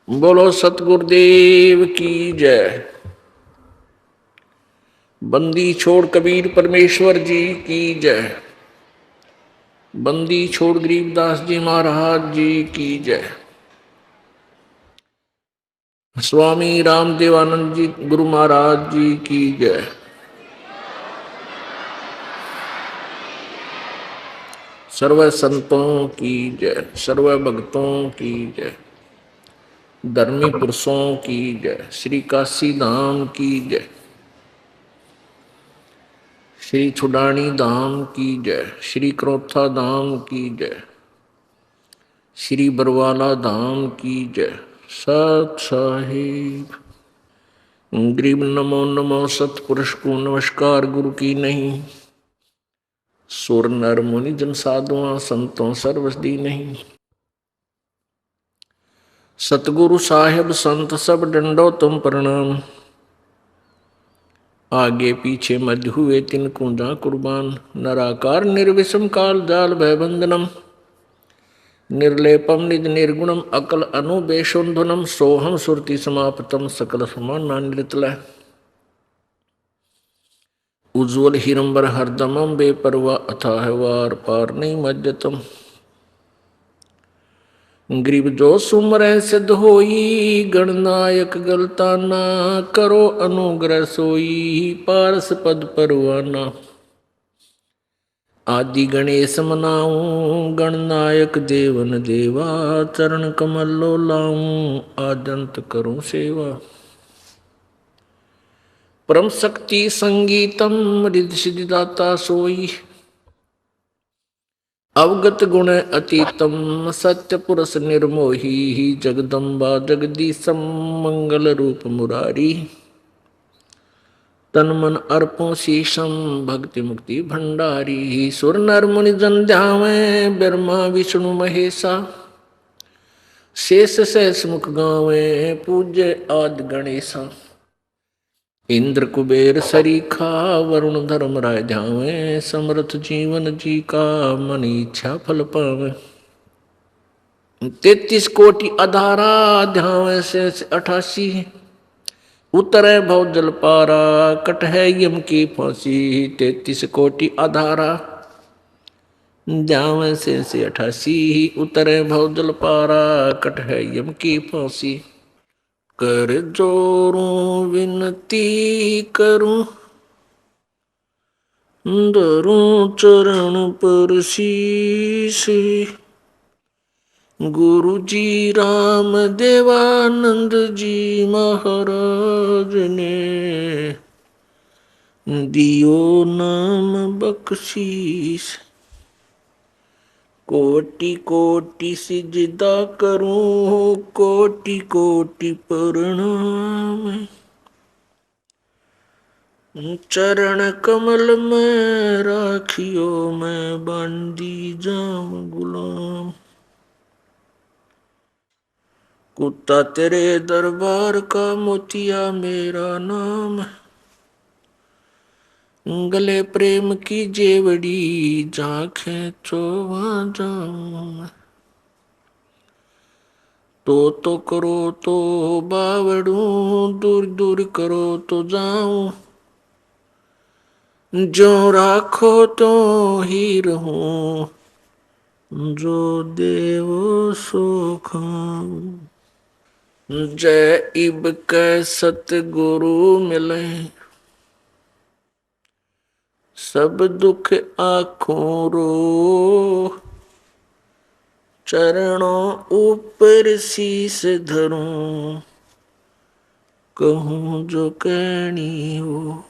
बोलो सतगुरुदेव की जय। बंदी छोड़ कबीर परमेश्वर जी की जय। बंदी छोड़ गरीबदास जी महाराज जी की जय। स्वामी रामदेवानंद जी गुरु महाराज जी की जय। सर्व संतों की जय, सर्व भक्तों की जय, धर्मी पुरुषों की जय, श्री काशी धाम की जय, श्री छुडानी धाम की जय, श्री क्रोथा धाम की जय, श्री बरवाला धाम की जय। सत साहिब गरीब नमो नमो सतपुरुष को नमस्कार गुरु की नहीं। सुर नर मुनि जन साधुआ संतों सर्वसदी नहीं। सतगुरु साहेब संत सब डंडो तुम प्रणाम। आगे पीछे मध्य हुए तिनको जा कुर्बान। नराकार निर्विषम काल जाल भयबंधनम। निर्लेपम निज निर्गुणम अकल अनुबेशोन्धनम। सोहम सुरति समाप्तम सकल समाना निर्तल। उज्ज्वल हिरंबर हरदमम बेपरवा अथाह वार पार नहीं मज्जतम। ग्रीब जो सुमरै सिद्ध होई गणनायक गलता ना। करो अनुग्रह सोई पारस पद परवाना। आदि गणेश मनाऊं गणनायक देवन देवा। चरण कमल लो लाऊं आदंत करूं सेवा। परम शक्ति संगीतम रिद्धि सिद्धिदाता सोई। अवगत गुण अतीतम सत्य पुरुष निर्मोही। जगदम्बा जगदीशम मंगल रूप मुरारी। तन मन अर्पों शीशम भक्ति मुक्ति भंडारी। सुर नर मुनि जन ध्यावे ब्रह्मा विष्णु महेशा। शेष सहस मुख गावे पूज्य आदि गणेशा। इंद्र कुबेर सरीखा वरुण धर्म राय ध्यावे। समर्थ जीवन जी का मन इच्छा फल पावे। 33 कोटि अधारा ध्यावे से 88। उतरे भव जल पारा कट है यम की फांसी। 33 कोटि अधारा ध्यावे से 88। उतरे भव जल पारा कट है यम की फांसी। कर जोरूं विनती करूं धरूं चरण पर शीश। गुरु जी राम देवानंद जी महाराज ने दियो नाम बख्शीश। कोटि कोटि सिजदा करूं कोटि कोटि प्रणाम। चरण कमल में राखियो मैं बांधी जाऊं गुलाम। कुत्ता तेरे दरबार का मोतिया मेरा नाम। गले प्रेम की जेवड़ी जांखें चोवा जाऊं। तो करो तो बावड़ूं दूर दूर करो तो जाऊं। जो राखो तो ही रहूं जो देवो सो खाऊं। जय इब कै सतगुरु मिले सब दुख आँखों रो। चरणों ऊपर शीस धरूं कहूँ जो कहनी हो।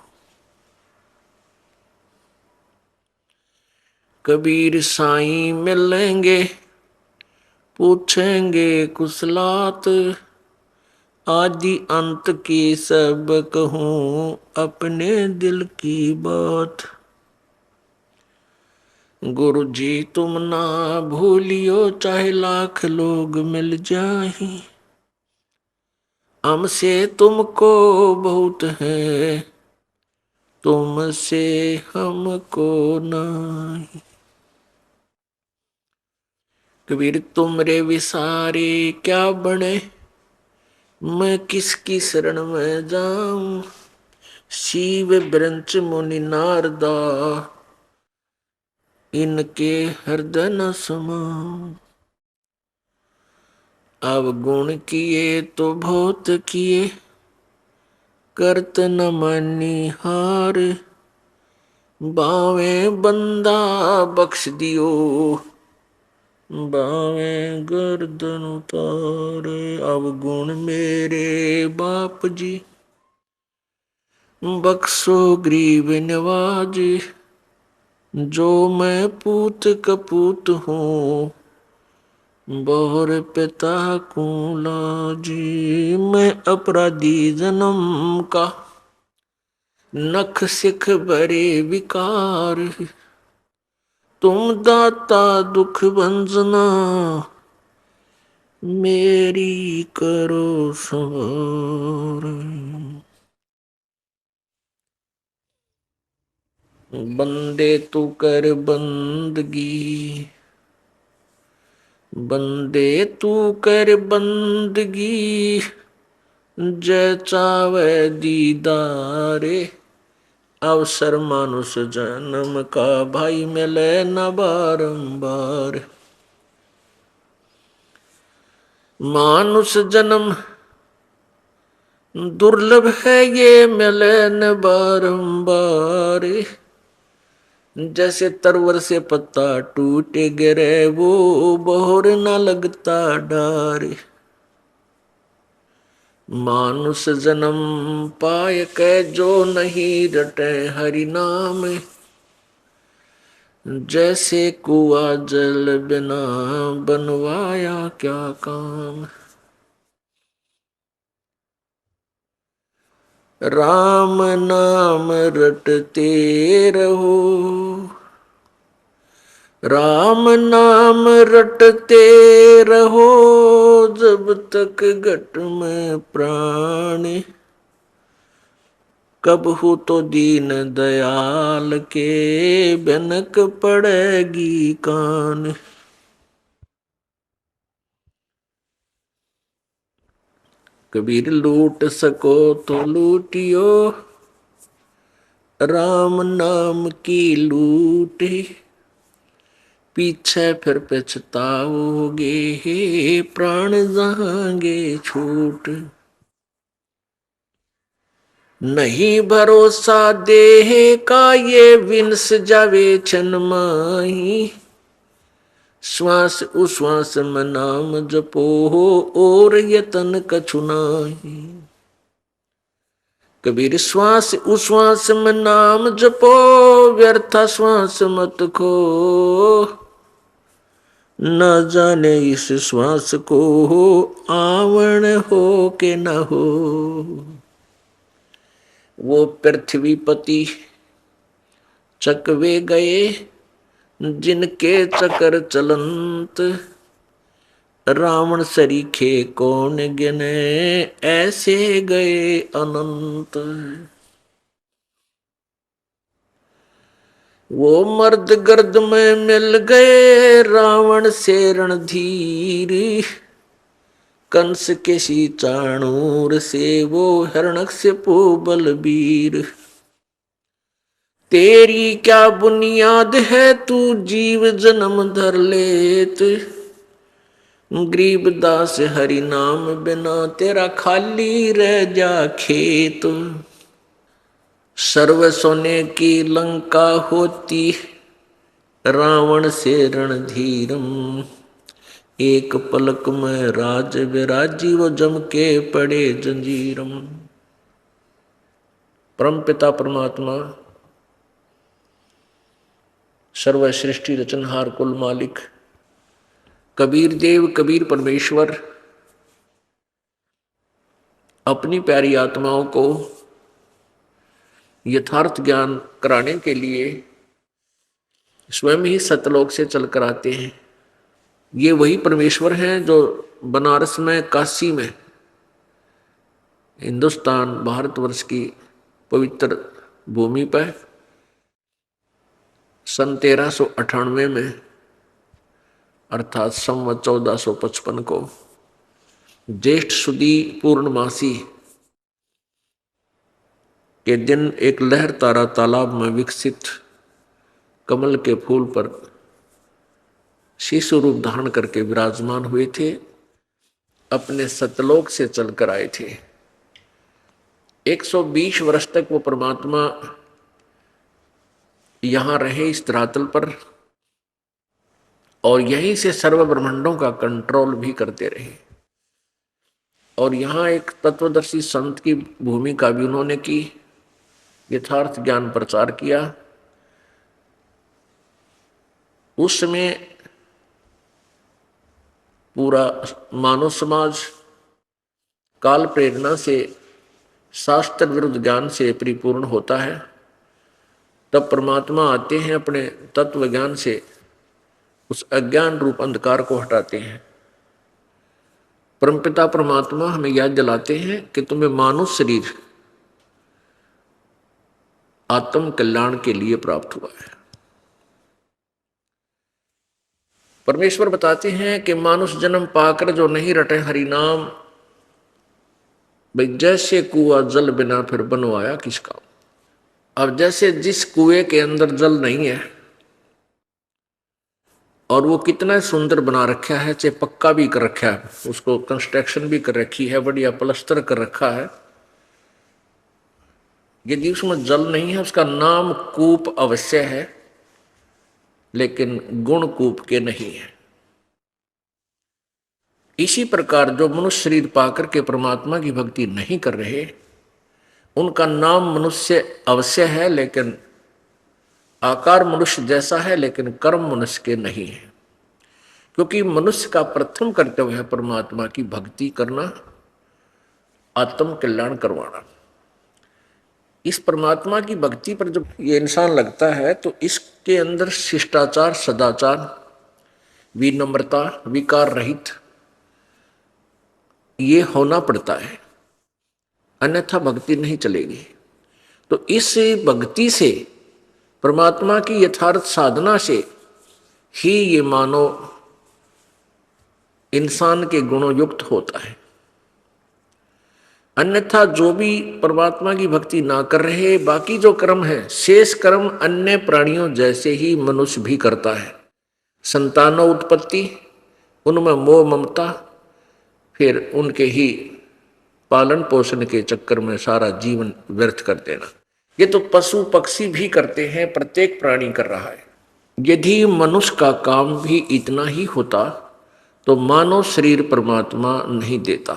कबीर साईं मिलेंगे पूछेंगे कुशलात। आदि अंत की सब कहूँ अपने दिल की बात। गुरु जी तुम ना भूलियो चाहे लाख लोग मिल जाए। हमसे तुमको बहुत है तुमसे हमको नहीं। कबीर तुमरे विसारे क्या बने मैं किसकी शरण में जाऊं, शिव ब्रंच मुनि नारदा, इनके हृदय न समाऊं। अब गुण किए तो बहुत किए, करत न मानी हार, बावे बंदा बख्श दियो, बावे गर्दन उतारे। अब गुण मेरे बाप जी, बख्शो गरीब नवाज, जो मैं पूत कपूत हूँ, बहुर पिता को लाजी। मैं अपराधी जन्म का, नख सिख बड़े विकार, तुम दाता दुख भंजना, मेरी करो सवार। बंदे तू कर बंदगी, बंदे तू कर बंदगी, जय चावे दीदारे। अवसर मानुष जन्म का, भाई मिले न बारंबार। मानुष जन्म दुर्लभ है, ये मिले न बारंबार। जैसे तरवर से पत्ता टूटे गिरे, वो बहुर न लगता डार। मानुष जन्म पाय के, जो नहीं रटे हरि नाम, जैसे कुआ जल बिना बनवाया क्या काम। राम नाम रटते रहो, राम नाम रटते रहो, जब तक घट में प्राण। कब हो तो दीन दयाल के, बनक पड़ेगी कान। कबीर लूट सको तो लूटियो, राम नाम की लूट। पीछे फिर पछताओगे, हे प्राण जाएंगे छूट। नहीं भरोसा देह का, ये विंस जावे छन माही। श्वास उश्वास में नाम जपो हो, और यतन कछु नाही। कबीर श्वास उश्वास में नाम जपो, व्यर्थ श्वास मत खो। न जाने इस श्वास को, आवण हो के न हो। वो पृथ्वीपति चकवे गए, जिनके चकर चलंत। रावण सरीखे कौन गिने, ऐसे गए अनंत। वो मर्द गर्द में मिल गए, रावण से रणधीर। कंस के सी चाणूर से, वो हिरण्यकशिपु बलबीर। तेरी क्या बुनियाद है, तू जीव जन्म धर लेत। गरीबदास हरि नाम बिना, तेरा खाली रह जा खेत। सर्व सोने की लंका होती, रावण से रणधीरम। एक पलक में राज विराजी, वो जम के पड़े जंजीरम। परम पिता परमात्मा, सर्व सृष्टि रचनहार कुल मालिक कबीर देव कबीर परमेश्वर अपनी प्यारी आत्माओं को यथार्थ ज्ञान कराने के लिए स्वयं ही सतलोक से चलकर आते हैं। ये वही परमेश्वर हैं जो बनारस में, काशी में, हिंदुस्तान भारतवर्ष की पवित्र भूमि पर सन 1398 में, अर्थात संवत 1455 को ज्येष्ठ सुदी पूर्णमासी के दिन एक लहर तारा तालाब में विकसित कमल के फूल पर शिशु रूप धारण करके विराजमान हुए थे, अपने सतलोक से चलकर आए थे। 120 वर्ष तक वो परमात्मा यहां रहे इस धरातल पर, और यहीं से सर्व ब्रह्मांडों का कंट्रोल भी करते रहे। और यहाँ एक तत्वदर्शी संत की भूमिका भी उन्होंने की, यथार्थ ज्ञान प्रचार किया। उस समय पूरा मानव समाज काल प्रेरणा से, शास्त्र विरुद्ध ज्ञान से परिपूर्ण होता है। तब परमात्मा आते हैं, अपने तत्व ज्ञान से उस अज्ञान रूप अंधकार को हटाते हैं। परमपिता परमात्मा हमें याद दिलाते हैं कि तुम्हें मानव शरीर आत्म कल्याण के लिए प्राप्त हुआ है। परमेश्वर बताते हैं कि मानुष जन्म पाकर जो नहीं रटे हरि नाम, भाई जैसे कुआं जल बिना फिर बनवाया किस काम। अब जैसे जिस कुएं के अंदर जल नहीं है और वो कितना सुंदर बना रखा है, चाहे पक्का भी कर रखा है, उसको कंस्ट्रक्शन भी कर रखी है, बढ़िया प्लास्टर कर रखा है, यदि उसमें जल नहीं है उसका नाम कूप अवश्य है, लेकिन गुण कूप के नहीं है। इसी प्रकार जो मनुष्य शरीर पाकर के परमात्मा की भक्ति नहीं कर रहे, उनका नाम मनुष्य अवश्य है, लेकिन आकार मनुष्य जैसा है, लेकिन कर्म मनुष्य के नहीं है। क्योंकि मनुष्य का प्रथम कर्तव्य है परमात्मा की भक्ति करना, आत्म कल्याण करवाना। इस परमात्मा की भक्ति पर जब ये इंसान लगता है तो इसके अंदर शिष्टाचार, सदाचार, विनम्रता, विकार रहित ये होना पड़ता है, अन्यथा भक्ति नहीं चलेगी। तो इस भक्ति से, परमात्मा की यथार्थ साधना से ही ये मानव इंसान के गुणों युक्त होता है। अन्यथा जो भी परमात्मा की भक्ति ना कर रहे, बाकी जो कर्म है, शेष कर्म अन्य प्राणियों जैसे ही मनुष्य भी करता है। संतानो उत्पत्ति, उनमें मोह ममता, फिर उनके ही पालन पोषण के चक्कर में सारा जीवन व्यर्थ कर देना। ये तो पशु पक्षी भी करते हैं, प्रत्येक प्राणी कर रहा है। यदि मनुष्य का काम भी इतना ही होता तो मानव शरीर परमात्मा नहीं देता।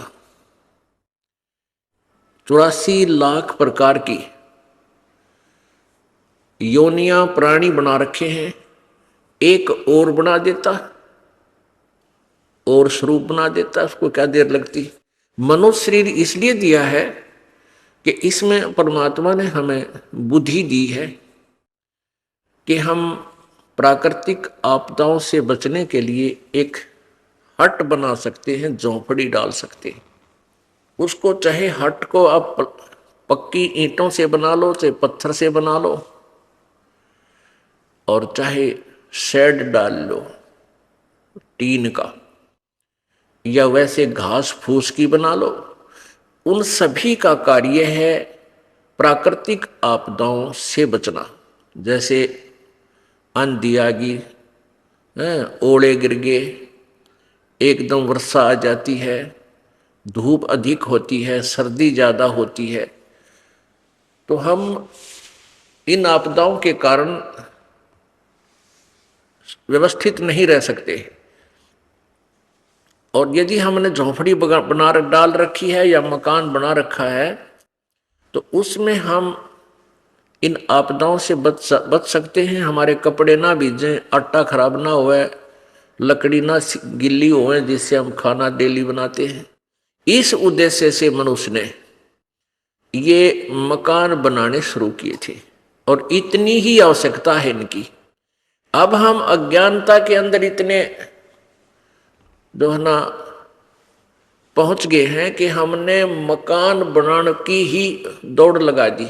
84 लाख प्रकार की योनियां प्राणी बना रखे हैं, एक और बना देता और स्वरूप बना देता, उसको क्या देर लगती। मनुष्य शरीर इसलिए दिया है कि इसमें परमात्मा ने हमें बुद्धि दी है कि हम प्राकृतिक आपदाओं से बचने के लिए एक हट बना सकते हैं, झोंपड़ी डाल सकते हैं। उसको चाहे हट को आप पक्की ईंटों से बना लो, चाहे पत्थर से बना लो, और चाहे शेड डाल लो टीन का, या वैसे घास फूस की बना लो, उन सभी का कार्य है प्राकृतिक आपदाओं से बचना। जैसे आंधी आ गई, ओले गिर गए, एकदम वर्षा आ जाती है, धूप अधिक होती है, सर्दी ज़्यादा होती है, तो हम इन आपदाओं के कारण व्यवस्थित नहीं रह सकते। और यदि हमने झोंपड़ी बना डाल रखी है या मकान बना रखा है, तो उसमें हम इन आपदाओं से बच सकते हैं। हमारे कपड़े ना भीजें, आटा खराब ना होए, लकड़ी ना गिल्ली होए, जिससे हम खाना डेली बनाते हैं। इस उद्देश्य से मनुष्य ने ये मकान बनाने शुरू किए थे, और इतनी ही आवश्यकता है इनकी। अब हम अज्ञानता के अंदर इतने जो है ना पहुंच गए हैं कि हमने मकान बनाने की ही दौड़ लगा दी।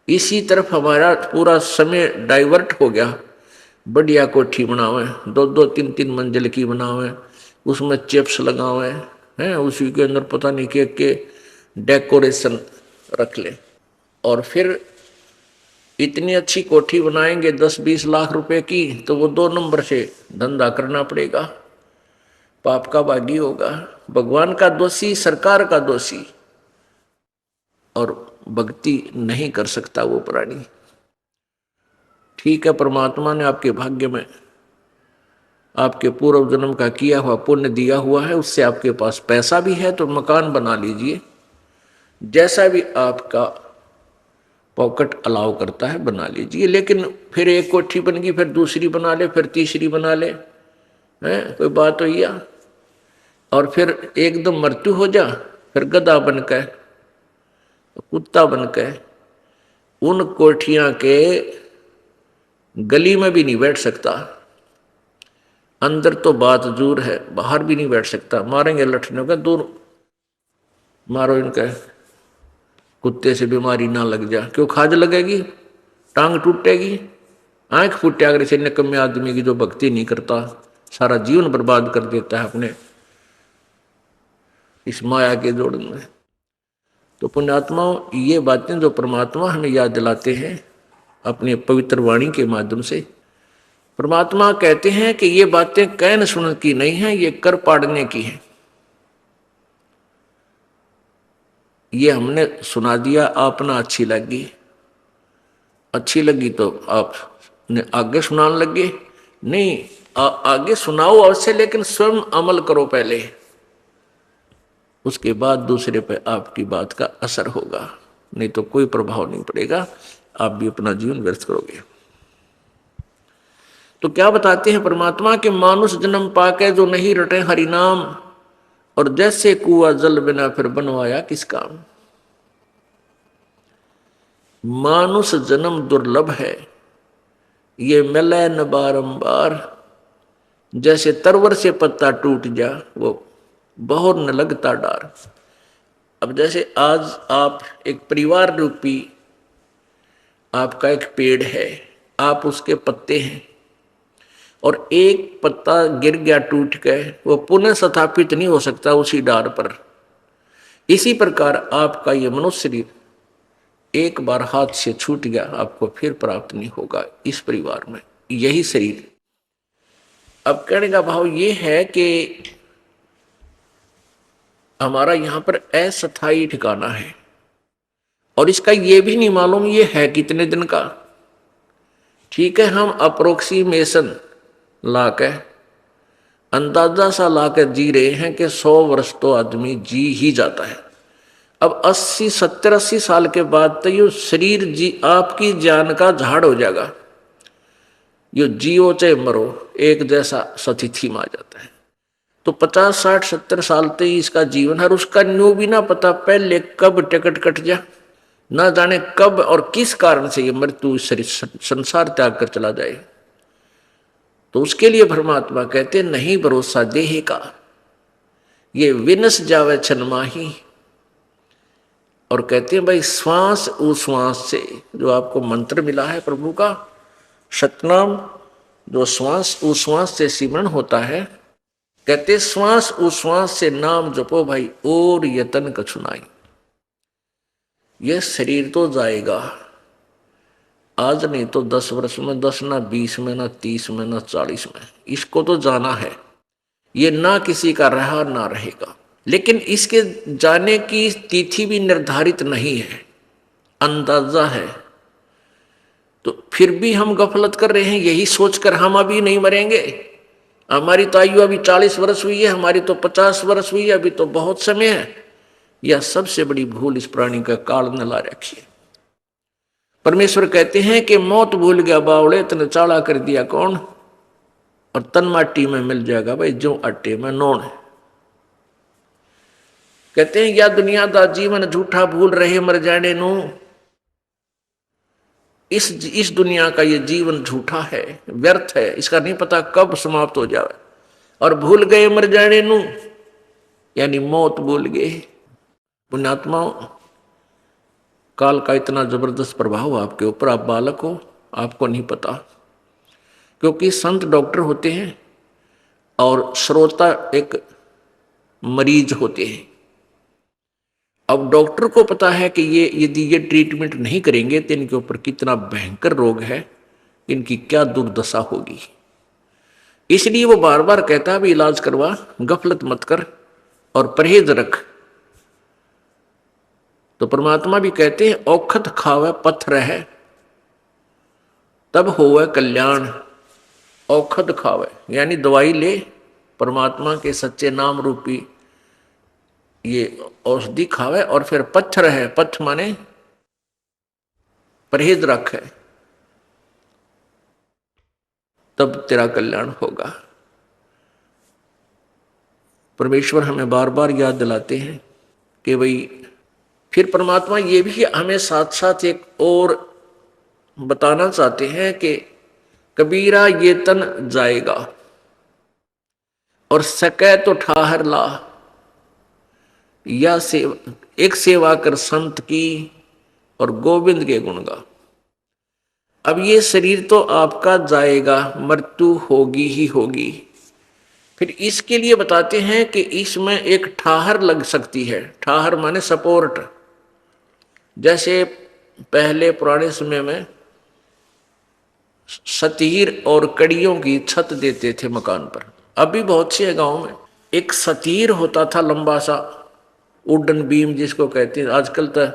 इसी तरफ हमारा पूरा समय डाइवर्ट हो गया। बढ़िया कोठी बनावे, 2-2, 3-3 मंजिल की बनावे, उसमें चिप्स लगावे, हैं, उसी के अंदर पता नहीं के डेकोरेशन रख ले, और फिर इतनी अच्छी कोठी बनाएंगे 10-20 लाख रुपए की, तो वो 2 नंबर से धंधा करना पड़ेगा, पाप का भागी होगा, भगवान का दोषी, सरकार का दोषी, और भक्ति नहीं कर सकता वो प्राणी। ठीक है, परमात्मा ने आपके भाग्य में आपके पूर्व जन्म का किया हुआ पुण्य दिया हुआ है, उससे आपके पास पैसा भी है तो मकान बना लीजिए, जैसा भी आपका पॉकेट अलाउ करता है बना लीजिए। लेकिन फिर एक कोठी बन गई, फिर दूसरी बना ले, फिर तीसरी बना ले, हैं, कोई बात हो या? और फिर एकदम मृत्यु हो जा, फिर गधा बन के, कुत्ता बन के उन कोठियां के गली में भी नहीं बैठ सकता, अंदर तो बात दूर है, बाहर भी नहीं बैठ सकता, मारेंगे लठने का, दूर मारो इनका, कुत्ते से बीमारी ना लग जा, क्यों खाज लगेगी, टांग टूटेगी, आंख फूटे, अगर इसे निकम्मे आदमी की जो भक्ति नहीं करता, सारा जीवन बर्बाद कर देता है अपने इस माया के जोड़ में। तो पुण्यात्माओं, ये बातें जो परमात्मा हमें याद दिलाते हैं अपने पवित्र वाणी के माध्यम से, परमात्मा कहते हैं कि ये बातें कहन सुन की नहीं है, ये कर पाड़ने की है। ये हमने सुना दिया, आपना अच्छी लगी, अच्छी लगी तो आप आगे सुनाने लगे, नहीं आगे सुनाओ अवश्य, लेकिन स्वयं अमल करो पहले, उसके बाद दूसरे पे आपकी बात का असर होगा, नहीं तो कोई प्रभाव नहीं पड़ेगा, आप भी अपना जीवन व्यर्थ करोगे। तो क्या बताते हैं परमात्मा के, मानुष जन्म पाके जो नहीं रटे हरि नाम, और जैसे कुआ जल बिना फिर बनवाया किस काम। मानुष जन्म दुर्लभ है, ये मिले न बारंबार, जैसे तरवर से पत्ता टूट जा वो बहुर न लगता डार। अब जैसे आज आप एक परिवार रूपी आपका एक पेड़ है, आप उसके पत्ते हैं, और एक पत्ता गिर गया टूट के, वो पुनः स्थापित नहीं हो सकता उसी डार पर। इसी प्रकार आपका ये मनुष्य शरीर एक बार हाथ से छूट गया, आपको फिर प्राप्त नहीं होगा इस परिवार में, यही शरीर। अब कहने का भाव ये है कि हमारा यहां पर अस्थायी ठिकाना है, और इसका ये भी नहीं मालूम ये है कितने दिन का। ठीक है, हम अप्रोक्सीमेशन लाके, अंदाजा सा लाकर जी रहे हैं कि 100 वर्ष तो आदमी जी ही जाता है। अब 80, 70, 80 साल के बाद तो ये शरीर जी आपकी जान का झाड़ हो जाएगा, यो जियो चाहे मरो एक जैसा स्थिति में आ जाता है। तो 50, 60, 70 साल तक इसका जीवन है, और उसका न्यू भी ना पता पहले कब टिकट कट जा, ना जाने कब और किस कारण से ये मृत्यु शरीर संसार त्याग कर चला जाए। तो उसके लिए परमात्मा कहते नहीं भरोसा देह का, ये विनस जावे छन माही, और कहते हैं भाई श्वास उश्वास से, जो आपको मंत्र मिला है प्रभु का सतनाम, जो श्वास उश्वास से सिमरण होता है, कहते श्वास उश्वास से नाम जपो भाई और यतन कछुनाई। यह शरीर तो जाएगा, आज नहीं तो 10 वर्ष में, 10 ना 20 में, ना 30 में, ना 40 में, इसको तो जाना है। ये ना किसी का रहा ना रहेगा, लेकिन इसके जाने की तिथि भी निर्धारित नहीं है, अंदाजा है। तो फिर भी हम गफलत कर रहे हैं, यही सोचकर हम अभी नहीं मरेंगे, हमारी तो आयु अभी 40 वर्ष हुई है, हमारी तो 50 वर्ष हुई है, अभी तो बहुत समय है। यह सबसे बड़ी भूल इस प्राणी का काल न ला रखी है। परमेश्वर कहते हैं कि मौत भूल गया बावड़े, तने चाला कर दिया कौन, और तन माटी में मिल जाएगा भाई जो आटे में नौन है। कहते हैं या दुनिया दा जीवन झूठा भूल रहे मर जाने नू, इस दुनिया का ये जीवन झूठा है, व्यर्थ है, इसका नहीं पता कब समाप्त हो जाए, और भूल गए मर जाने नू, यानी मौत भूल गए। पुण्यात्माओं, काल का इतना जबरदस्त प्रभाव आपके ऊपर, आप बालक हो, आपको नहीं पता, क्योंकि संत डॉक्टर होते हैं और श्रोता एक मरीज होते हैं। अब डॉक्टर को पता है कि ये यदि ये ट्रीटमेंट नहीं करेंगे तो इनके ऊपर कितना भयंकर रोग है, इनकी क्या दुर्दशा होगी। इसलिए वो बार बार कहता है भी इलाज करवा, गफलत मत कर और परहेज रख। तो परमात्मा भी कहते हैं औखत खावे पत्थर है तब होवे कल्याण। औखद खावे यानी दवाई ले, परमात्मा के सच्चे नाम रूपी ये औषधि खावे, और फिर पत्थर है, पथ माने परहेज रखे, तब तेरा कल्याण होगा। परमेश्वर हमें बार बार याद दिलाते हैं कि भाई, फिर परमात्मा ये भी हमें साथ साथ एक और बताना चाहते हैं कि कबीरा ये तन जाएगा और सके तो ठाहर ला, या एक सेवा कर संत की और गोविंद के गुण गा। अब ये शरीर तो आपका जाएगा, मृत्यु होगी ही होगी। फिर इसके लिए बताते हैं कि इसमें एक ठाहर लग सकती है। ठाहर माने सपोर्ट। जैसे पहले पुराने समय में सतीर और कड़ियों की छत देते थे मकान पर। अभी बहुत से गांव में एक सतीर होता था, लंबा सा वुडन बीम जिसको कहते हैं। आजकल तो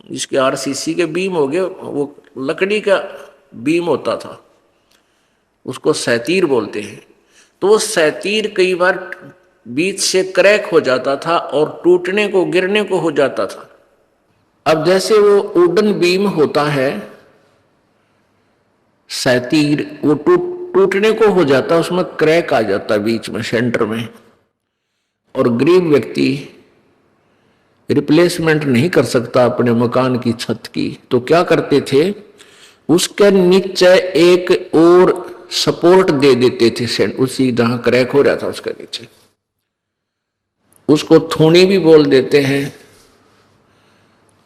जिसके आरसीसी के बीम हो गए, वो लकड़ी का बीम होता था, उसको सैतीर बोलते हैं। तो वो सैतीर कई बार बीच से क्रैक हो जाता था और टूटने को, गिरने को हो जाता था। अब जैसे वो वुडन बीम होता है सैतीर, वो टूटने को हो जाता, उसमें क्रैक आ जाता बीच में, सेंटर में, और गरीब व्यक्ति रिप्लेसमेंट नहीं कर सकता अपने मकान की छत की। तो क्या करते थे, उसके नीचे एक और सपोर्ट दे देते थे, उसी जहां क्रैक हो रहा था उसके नीचे। उसको थोड़ी भी बोल देते हैं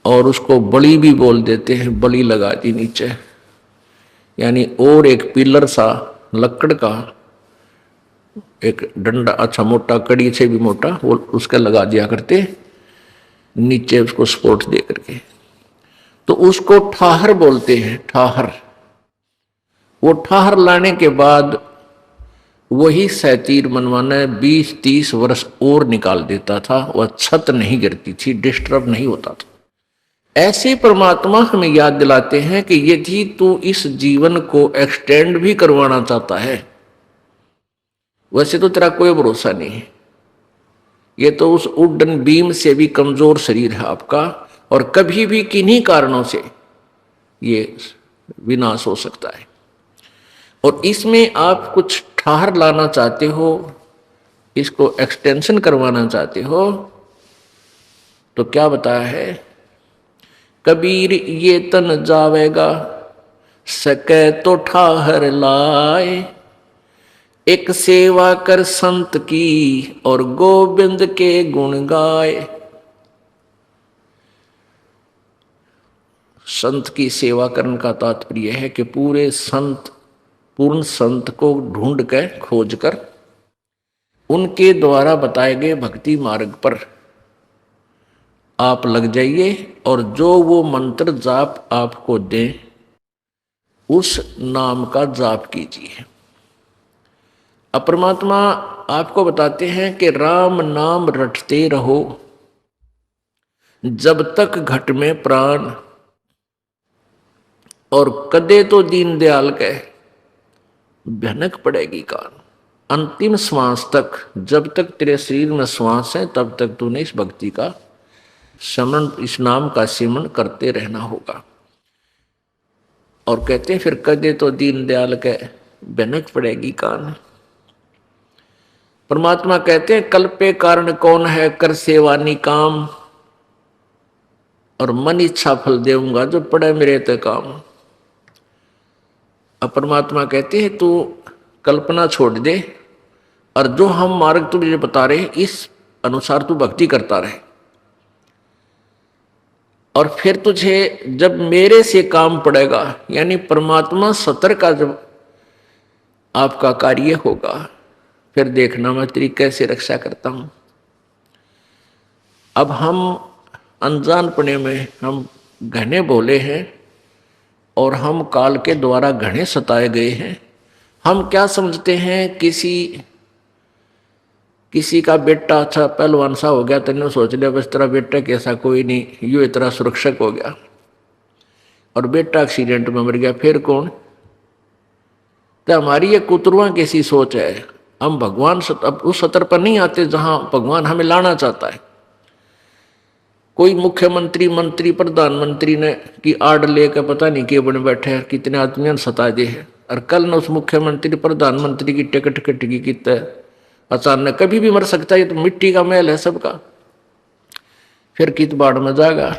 और उसको बड़ी भी बोल देते हैं। बड़ी लगा दी नीचे, यानी और एक पिलर सा लकड़ का एक डंडा, अच्छा मोटा, कड़ी से भी मोटा, वो उसका लगा दिया करते नीचे, उसको सपोर्ट दे करके। तो उसको ठाहर बोलते हैं, ठाहर। वो ठाहर लाने के बाद वही सैतीर मनवाना 20-30 वर्ष और निकाल देता था, वह छत नहीं गिरती थी, डिस्टर्ब नहीं होता था। ऐसे परमात्मा हमें याद दिलाते हैं कि यदि तू इस जीवन को एक्सटेंड भी करवाना चाहता है, वैसे तो तेरा कोई भरोसा नहीं है, ये तो उस वुडन बीम से भी कमजोर शरीर है आपका, और कभी भी किन्हीं कारणों से ये विनाश हो सकता है। और इसमें आप कुछ ठहर लाना चाहते हो, इसको एक्सटेंशन करवाना चाहते हो, तो क्या बताया है, कबीर ये तन जावेगा सके तो ठाहर लाए, एक सेवा कर संत की और गोविंद के गुण गाए। संत की सेवा करने का तात्पर्य है कि पूरे संत, पूर्ण संत को ढूंढ कर, खोज कर, उनके द्वारा बताए गए भक्ति मार्ग पर आप लग जाइए, और जो वो मंत्र जाप आपको दे उस नाम का जाप कीजिए। अब परमात्मा आपको बताते हैं कि राम नाम रटते रहो जब तक घट में प्राण, और कदे तो दीन दयाल के भनक पड़ेगी कान। अंतिम श्वास तक, जब तक तेरे शरीर में श्वास है तब तक तूने इस भक्ति का स्मरण, इस नाम का सिमरण करते रहना होगा। और कहते हैं फिर कदे तो दीन दयाल के भनक पड़ेगी कान। परमात्मा कहते हैं कल्पे कारण कौन है, कर सेवा निकाम, और मन इच्छा फल देऊंगा जो पड़े मेरे ते काम। अब परमात्मा कहते हैं तू कल्पना छोड़ दे, और जो हम मार्ग तुझे बता रहे हैं इस अनुसार तू भक्ति करता रहे, और फिर तुझे जब मेरे से काम पड़ेगा, यानी परमात्मा सतर का जब आपका कार्य होगा, फिर देखना मैं तेरी कैसे रक्षा करता हूं। अब हम अनजानपने में हम घने बोले हैं और हम काल के द्वारा घने सताए गए हैं। हम क्या समझते हैं, किसी का बेटा अच्छा पहलवान सा हो गया, तेने सोच लिया बस तेरा बेटा कैसा कोई नहीं, यू इतना सुरक्षक हो गया, और बेटा एक्सीडेंट में मर गया, फिर कौन। तो हमारी ये कुतरुआ कैसी सोच है। हम भगवान अब उस स्तर पर नहीं आते जहां भगवान हमें लाना चाहता है। कोई मुख्यमंत्री, मंत्री, प्रधानमंत्री ने की आड़ लेकर पता नहीं क्यों बने बैठे हैं, कितने आदमियों ने सता दिए हैं, और कल न उस मुख्यमंत्री प्रधानमंत्री की टिकट कटगी कितना अचानक, कभी भी मर सकता है, ये तो मिट्टी का महल है सबका। फिर कित बाढ़ में जाएगा।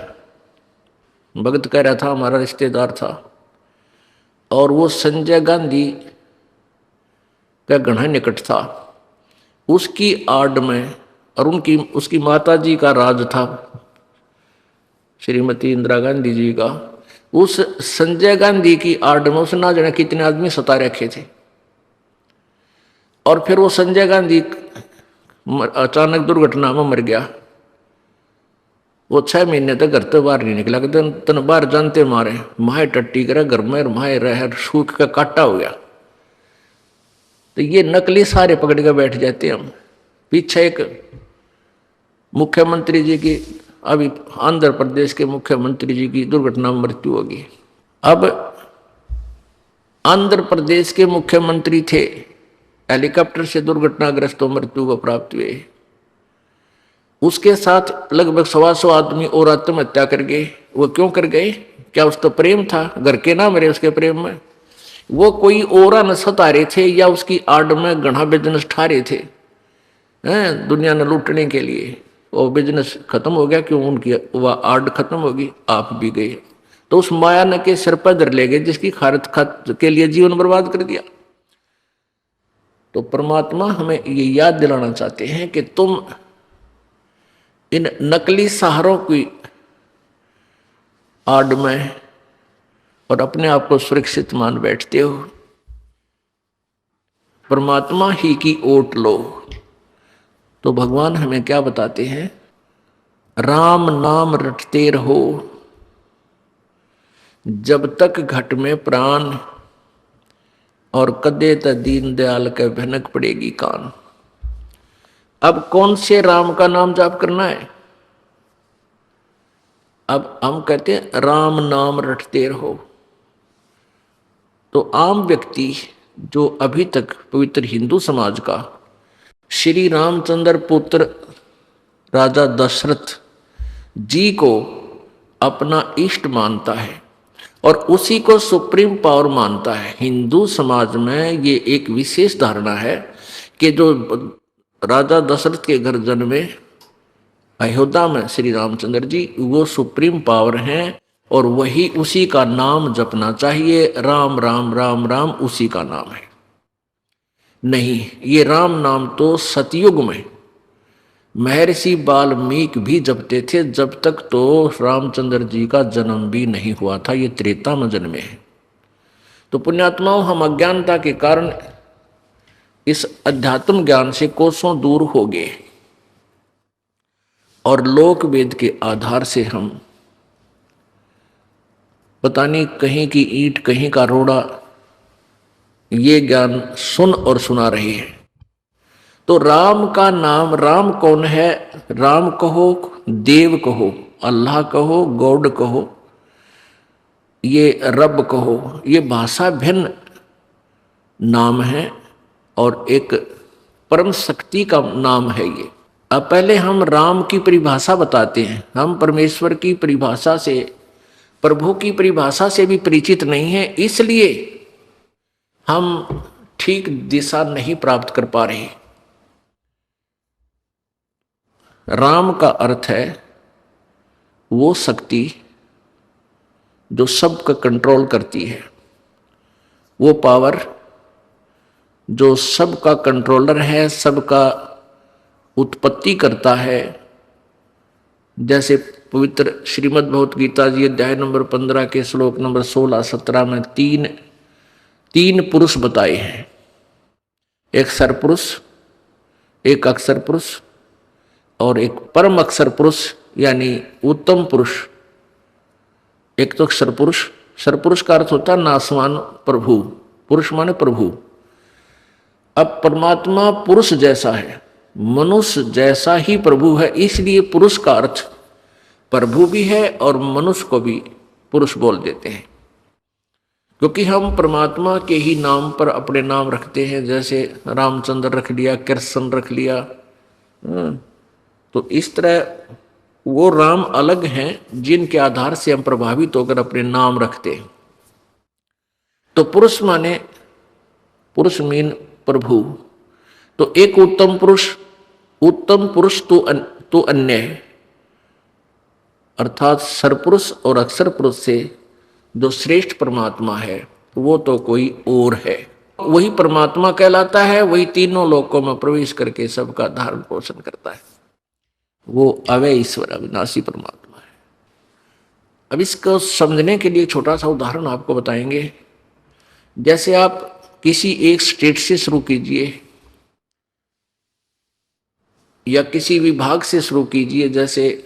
भगत कह रहा था, हमारा रिश्तेदार था, और वो संजय गांधी का घना निकट था, उसकी आड़ में, और उसकी माता जी का राज था, श्रीमती इंदिरा गांधी जी का। उस संजय गांधी की आड़ में उसने ना जाने कितने आदमी सता रखे थे, और फिर वो संजय गांधी अचानक दुर्घटना में मर गया। वो 6 महीने तक घर से बाहर नहीं निकला, तन बाहर जानते मारे माए टट्टी करे घर में, माए रह सूख का काटा हो गया। तो ये नकली सारे पकड़ के बैठ जाते हम। पीछे एक मुख्यमंत्री जी की, अभी आंध्र प्रदेश के मुख्यमंत्री जी की दुर्घटना में मृत्यु होगी। अब आंध्र प्रदेश के मुख्यमंत्री थे, हेलीकॉप्टर से दुर्घटनाग्रस्त मृत्यु को प्राप्त हुए। उसके साथ लगभग 125 आदमी और आत्महत्या कर गए। वो क्यों कर गए? क्या उसका प्रेम था? घर के ना मरे उसके प्रेम में। वो कोई और न सता रहे थे, या उसकी आड़ में घना बिजनेस ठा रहे थे दुनिया ने लूटने के लिए। वो बिजनेस खत्म हो गया, क्यों? उनकी वह आड़ खत्म होगी, आप भी गए। तो उस माया ने के सिर पर धर ले गए, जिसकी खारत खत के लिए जीवन बर्बाद कर दिया। तो परमात्मा हमें ये याद दिलाना चाहते हैं कि तुम इन नकली सहारों की आड़ में और अपने आप को सुरक्षित मान बैठते हो। परमात्मा ही की ओट लो। तो भगवान हमें क्या बताते हैं? राम नाम रटते रहो जब तक घट में प्राण, और कदे त दीन दयाल के भनक पड़ेगी कान। अब कौन से राम का नाम जाप करना है? अब हम कहते हैं राम नाम रटते रहो। तो आम व्यक्ति जो अभी तक पवित्र हिंदू समाज का श्री रामचंद्र पुत्र राजा दशरथ जी को अपना इष्ट मानता है और उसी को सुप्रीम पावर मानता है। हिंदू समाज में ये एक विशेष धारणा है कि जो राजा दशरथ के घर जन्मे अयोध्या में श्री रामचंद्र जी, वो सुप्रीम पावर हैं और वही उसी का नाम जपना चाहिए। राम राम राम राम उसी का नाम है। नहीं, ये राम नाम तो सतयुग में महर्षि वाल्मीकि भी जपते थे, जब तक तो रामचंद्र जी का जन्म भी नहीं हुआ था। ये त्रेता में जन्मे हैं। तो पुण्यात्माओं, हम अज्ञानता के कारण इस अध्यात्म ज्ञान से कोसों दूर हो गए और लोक वेद के आधार से हम पता नहीं कहीं की ईंट कहीं का रोड़ा ये ज्ञान सुन और सुना रहे हैं। तो राम का नाम, राम कौन है? राम कहो, देव कहो, अल्लाह कहो, गॉड कहो, ये रब कहो, ये भाषा भिन्न नाम है और एक परम शक्ति का नाम है ये। अब पहले हम राम की परिभाषा बताते हैं। हम परमेश्वर की परिभाषा से, प्रभु की परिभाषा से भी परिचित नहीं है, इसलिए हम ठीक दिशा नहीं प्राप्त कर पा रहे। राम का अर्थ है वो शक्ति जो सबका कंट्रोल करती है, वो पावर जो सबका कंट्रोलर है, सबका उत्पत्ति करता है। जैसे पवित्र श्रीमद् भगवत गीता जी अध्याय नंबर 15 के श्लोक नंबर 16-17 में तीन पुरुष बताए हैं। एक सरपुरुष, एक अक्षर पुरुष और एक परम अक्षर पुरुष यानी उत्तम पुरुष। एक तो अक्षर पुरुष, सरपुरुष का अर्थ होता है नासवान प्रभु, पुरुष माने प्रभु। अब परमात्मा पुरुष जैसा है, मनुष्य जैसा ही प्रभु है, इसलिए पुरुष का अर्थ प्रभु भी है और मनुष्य को भी पुरुष बोल देते हैं। क्योंकि हम परमात्मा के ही नाम पर अपने नाम रखते हैं, जैसे रामचंद्र रख लिया, कृष्ण रख लिया। तो इस तरह वो राम अलग हैं जिनके आधार से हम प्रभावित होकर अपने नाम रखते हैं। तो पुरुष माने, पुरुष मीन प्रभु। तो एक उत्तम पुरुष तो अन्य है, अर्थात सरपुरुष और अक्षर पुरुष से जो श्रेष्ठ परमात्मा है वो तो कोई और है। वही परमात्मा कहलाता है, वही तीनों लोकों में प्रवेश करके सबका धारण पोषण करता है। वो अव्यय ईश्वर अविनाशी परमात्मा है। अब इसको समझने के लिए छोटा सा उदाहरण आपको बताएंगे। जैसे आप किसी एक स्टेट से शुरू कीजिए या किसी विभाग से शुरू कीजिए, जैसे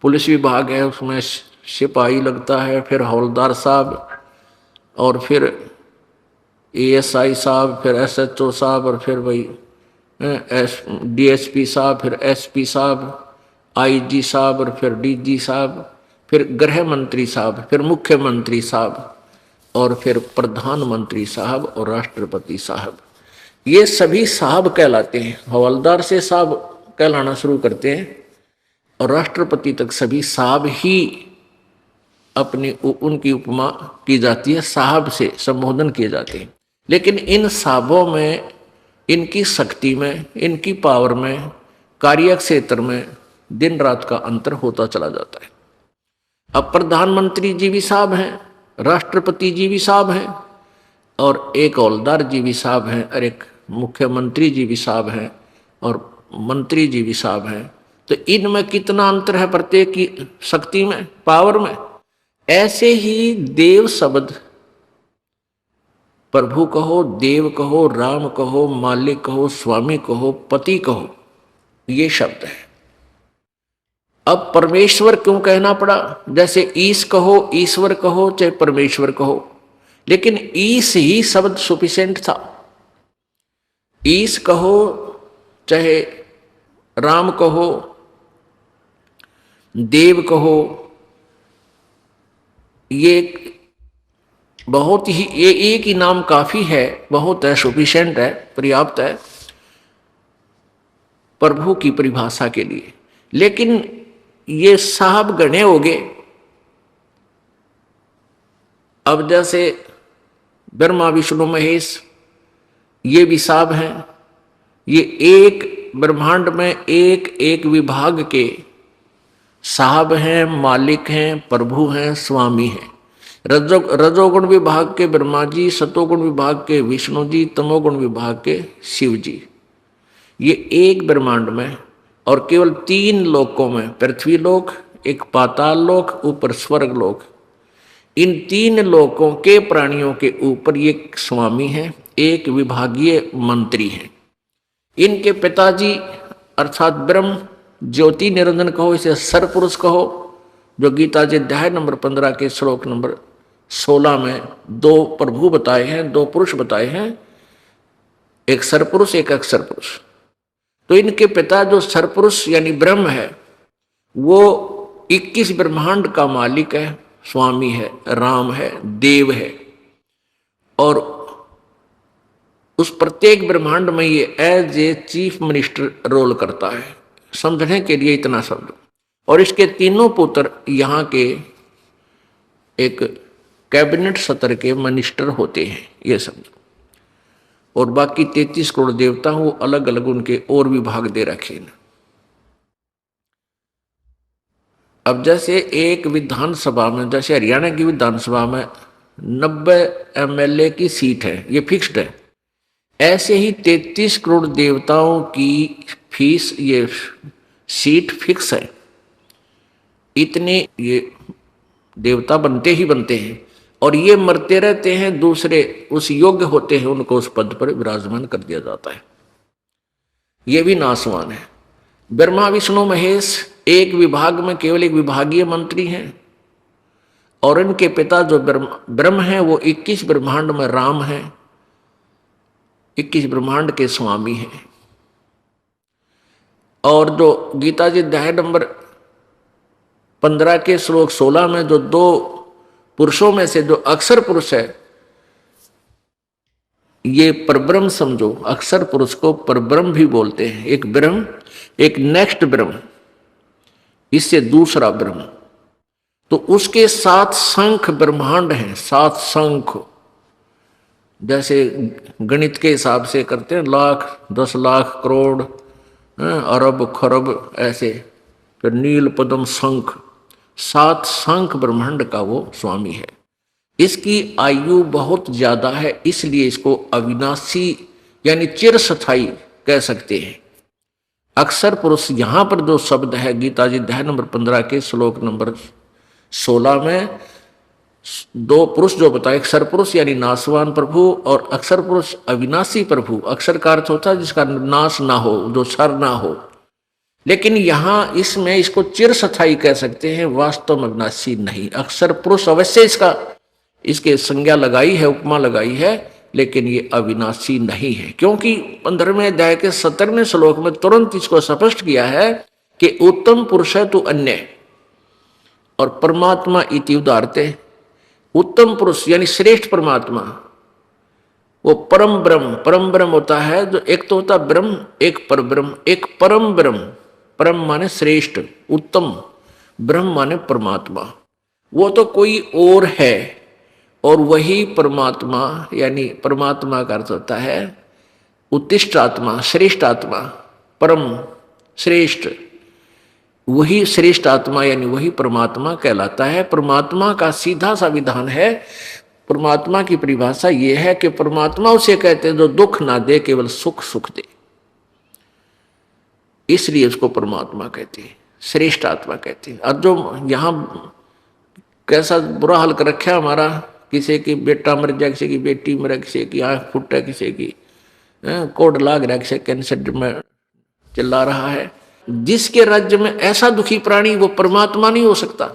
पुलिस विभाग है, उसमें सिपाही लगता है, फिर हवलदार साहब, और फिर एएसआई साहब, फिर एसएचओ साहब, और फिर वही डीएसपी साहब, फिर एसपी साहब, आईजी साहब, और फिर डीजी साहब, फिर गृह मंत्री साहब, फिर मुख्यमंत्री साहब, और फिर प्रधानमंत्री साहब और राष्ट्रपति साहब। ये सभी साहब कहलाते हैं। हवलदार से साहब कहलाना शुरू करते हैं और राष्ट्रपति तक सभी साहब ही अपनी उनकी उपमा की जाती है, साहब से संबोधन किए जाते हैं। लेकिन इन साहबों में, इनकी शक्ति में, इनकी पावर में, कार्य क्षेत्र में दिन रात का अंतर होता चला जाता है। अब प्रधानमंत्री जी भी साहब हैं, राष्ट्रपति जी भी साहब हैं, और एक हवलदार जी भी साहब हैं, और एक मुख्यमंत्री जी भी साहब हैं, और मंत्री जी भी साहब हैं। तो इनमें कितना अंतर है प्रत्येक की शक्ति में, पावर में। ऐसे ही देव शब्द, प्रभु कहो, देव कहो, राम कहो, मालिक कहो, स्वामी कहो, पति कहो, ये शब्द है। अब परमेश्वर क्यों कहना पड़ा? जैसे ईश कहो, ईश्वर कहो, चाहे परमेश्वर कहो, लेकिन ईश ही शब्द सफिशिएंट था। ईश कहो, चाहे राम कहो, देव कहो, ये बहुत ही, ये एक ही नाम काफी है, बहुत है, सफिशिएंट है, पर्याप्त है प्रभु की परिभाषा के लिए। लेकिन ये साहब गणे हो गए। अब जैसे ब्रह्मा विष्णु महेश, ये भी साहब हैं। ये एक ब्रह्मांड में एक एक विभाग के साहब हैं, मालिक हैं, प्रभु हैं, स्वामी हैं। रजोगुण विभाग के ब्रह्मा जी, सतोगुण विभाग के विष्णु जी, तमोगुण विभाग के शिव जी। ये एक ब्रह्मांड में और केवल 3 लोकों में, पृथ्वी लोक, एक पाताल लोक, ऊपर स्वर्ग लोक, इन 3 लोकों के प्राणियों के ऊपर ये स्वामी हैं, एक विभागीय मंत्री हैं। इनके पिताजी अर्थात ब्रह्म ज्योति निरंजन कहो, इसे सरपुरुष कहो, जो गीता जी अध्याय नंबर 15 के श्लोक नंबर 16 में 2 प्रभु बताए हैं, 2 पुरुष बताए हैं, एक सरपुरुष एक अक्षर पुरुष। तो इनके पिता जो सरपुरुष यानी ब्रह्म है, वो 21 ब्रह्मांड का मालिक है, स्वामी है, राम है, देव है, और उस प्रत्येक ब्रह्मांड में ये as a chief minister role करता है। समझने के लिए इतना शब्द। और इसके 3 पुत्र यहाँ के एक कैबिनेट सत्र के मिनिस्टर होते हैं, ये समझो। और बाकी 33 करोड़ देवता वो अलग अलग उनके और विभाग दे रखे हैं। अब जैसे एक विधानसभा में, जैसे हरियाणा की विधानसभा में 90 एमएलए की सीट है, ये फिक्स्ड है, ऐसे ही 33 करोड़ देवताओं की फीस, ये सीट फिक्स है। इतने ये देवता बनते ही बनते हैं और ये मरते रहते हैं, दूसरे उस योग्य होते हैं, उनको उस पद पर विराजमान कर दिया जाता है। ये भी नासवान है। ब्रह्मा विष्णु महेश एक विभाग में केवल एक विभागीय मंत्री हैं, और इनके पिता जो ब्रह्म हैं वो 21 ब्रह्मांड में राम हैं, 21 ब्रह्मांड के स्वामी हैं। और जो गीता जी अध्याय नंबर 15 के श्लोक 16 में जो दो पुरुषों में से जो अक्षर पुरुष है, ये परब्रह्म समझो, अक्षर पुरुष को परब्रह्म भी बोलते हैं। एक ब्रह्म, एक नेक्स्ट ब्रह्म, इससे दूसरा ब्रह्म। तो उसके 7 शंख ब्रह्मांड हैं, 7 शंख, जैसे गणित के हिसाब से करते हैं, लाख, 10 लाख, करोड़, अरब, खरब, ऐसे। फिर नील, पद्म, शंख, 7 शंख ब्रह्मांड का वो स्वामी है। इसकी आयु बहुत ज्यादा है, इसलिए इसको अविनाशी यानी चिरस्थायी कह सकते हैं। अक्षर पुरुष यहां पर जो शब्द है गीता जी अध्याय नंबर 15 के श्लोक नंबर 16 में दो पुरुष जो बताए, अक्षर पुरुष यानी नासवान प्रभु और अक्षर पुरुष अविनाशी प्रभु। अक्षर का अर्थ होता है जिसका नाश ना हो, जो क्षर ना हो, लेकिन यहां इसमें इसको चिरस्थायी कह सकते हैं, वास्तव में अविनाशी नहीं। अक्षर पुरुष अवश्य इसके संज्ञा लगाई है, उपमा लगाई है, लेकिन ये अविनाशी नहीं है, क्योंकि 15वें अध्याय के 17वें श्लोक में तुरंत इसको स्पष्ट किया है कि उत्तम पुरुष है तो अन्य, और परमात्मा इति उदारते। उत्तम पुरुष यानी श्रेष्ठ परमात्मा, वो परम ब्रह्म होता है, जो एक तो होता ब्रह्म, एक पर ब्रह्म, एक परम ब्रह्म। परम माने श्रेष्ठ, उत्तम, ब्रह्म माने परमात्मा, वो तो कोई और है, और वही परमात्मा यानी परमात्मा का अर्थ होता है उत्तिष्ठ आत्मा, श्रेष्ठ आत्मा, परम श्रेष्ठ, वही श्रेष्ठ आत्मा यानी वही परमात्मा कहलाता है। परमात्मा का सीधा सा विधान है, परमात्मा की परिभाषा यह है कि परमात्मा उसे कहते हैं जो दुख ना दे, केवल सुख सुख दे, इसलिए उसको परमात्मा कहते हैं, श्रेष्ठ आत्मा कहते हैं। और जो यहाँ कैसा बुरा हाल कर रखा हमारा, किसी की बेटा मर जाए, किसी की बेटी मर, किसी की आंख फुटे, किसी की कोड लाग रहा है, किसी कैंसर में चिल्ला रहा है। जिसके राज्य में ऐसा दुखी प्राणी, वो परमात्मा नहीं हो सकता,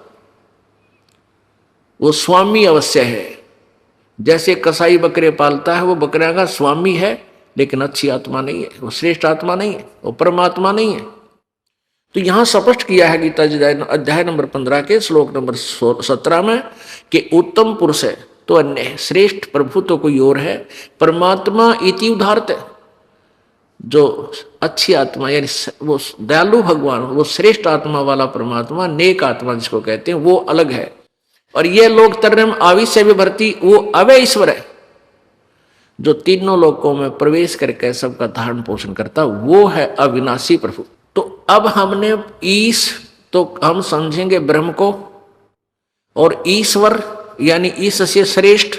वो स्वामी अवश्य है। जैसे कसाई बकरे पालता है, वो बकरियां का स्वामी है, लेकिन अच्छी आत्मा नहीं है, वो श्रेष्ठ आत्मा नहीं है, वो परमात्मा नहीं है। तो यहां स्पष्ट किया है गीता जी अध्याय नंबर 15 के श्लोक नंबर 17 में कि उत्तम पुरुष है तो अन्य है, श्रेष्ठ प्रभु तो कोई और है, परमात्मा इति उदारते, जो अच्छी आत्मा यानी वो दयालु भगवान, वो श्रेष्ठ आत्मा वाला परमात्मा, नेक आत्मा जिसको कहते हैं, वो अलग है। और ये लोग तरम आविष्य विभर्ती, वो अवय ईश्वर है, जो तीनों लोकों में प्रवेश करके सबका धारण पोषण करता, वो है अविनाशी प्रभु। तो अब हमने ईश तो हम समझेंगे ब्रह्म को, और ईश्वर यानी ईश से श्रेष्ठ,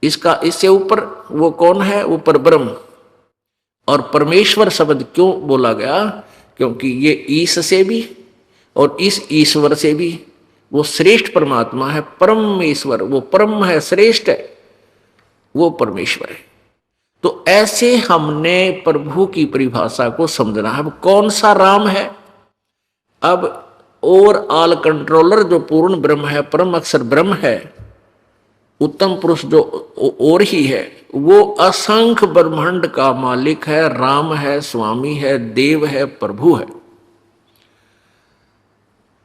इसका इससे ऊपर वो कौन है, वो परब्रह्म। और परमेश्वर शब्द क्यों बोला गया, क्योंकि ये ईश से भी और इस ईश्वर से भी वो श्रेष्ठ परमात्मा है, परमेश्वर, वो परम है, श्रेष्ठ है, वो परमेश्वर है। तो ऐसे हमने प्रभु की परिभाषा को समझना है। अब कौन सा राम है, अब और ऑल कंट्रोलर जो पूर्ण ब्रह्म है, परम अक्षर ब्रह्म है, उत्तम पुरुष जो और ही है, वो असंख्य ब्रह्मांड का मालिक है, राम है, स्वामी है, देव है, प्रभु है।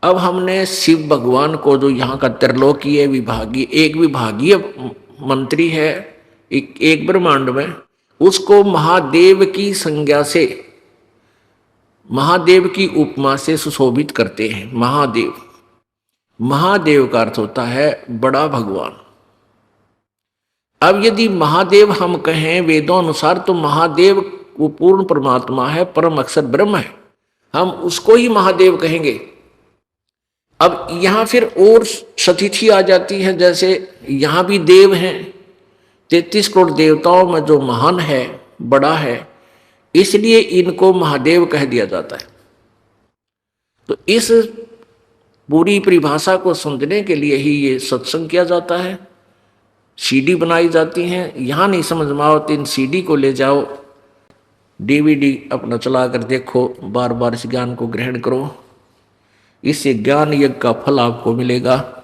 अब हमने शिव भगवान को, जो यहाँ का त्रिलोकीय विभागीय, एक विभागीय मंत्री है एक ब्रह्मांड में, उसको महादेव की संज्ञा से, महादेव की उपमा से सुशोभित करते हैं। महादेव, महादेव का अर्थ होता है बड़ा भगवान। अब यदि महादेव हम कहें वेदों अनुसार, तो महादेव वो पूर्ण परमात्मा है, परम अक्षर ब्रह्म है, हम उसको ही महादेव कहेंगे। अब यहां फिर और सतिथि आ जाती है, जैसे यहां भी देव हैं, 33 करोड़ देवताओं में जो महान है, बड़ा है, इसलिए इनको महादेव कह दिया जाता है। तो इस पूरी परिभाषा को समझने के लिए ही ये सत्संग किया जाता है, सीडी बनाई जाती हैं। यहाँ नहीं समझ में आओ तो इन सीडी को ले जाओ डीवीडी अपना चला कर देखो, बार बार इस ज्ञान को ग्रहण करो। इससे ज्ञान यज्ञ का फल आपको मिलेगा।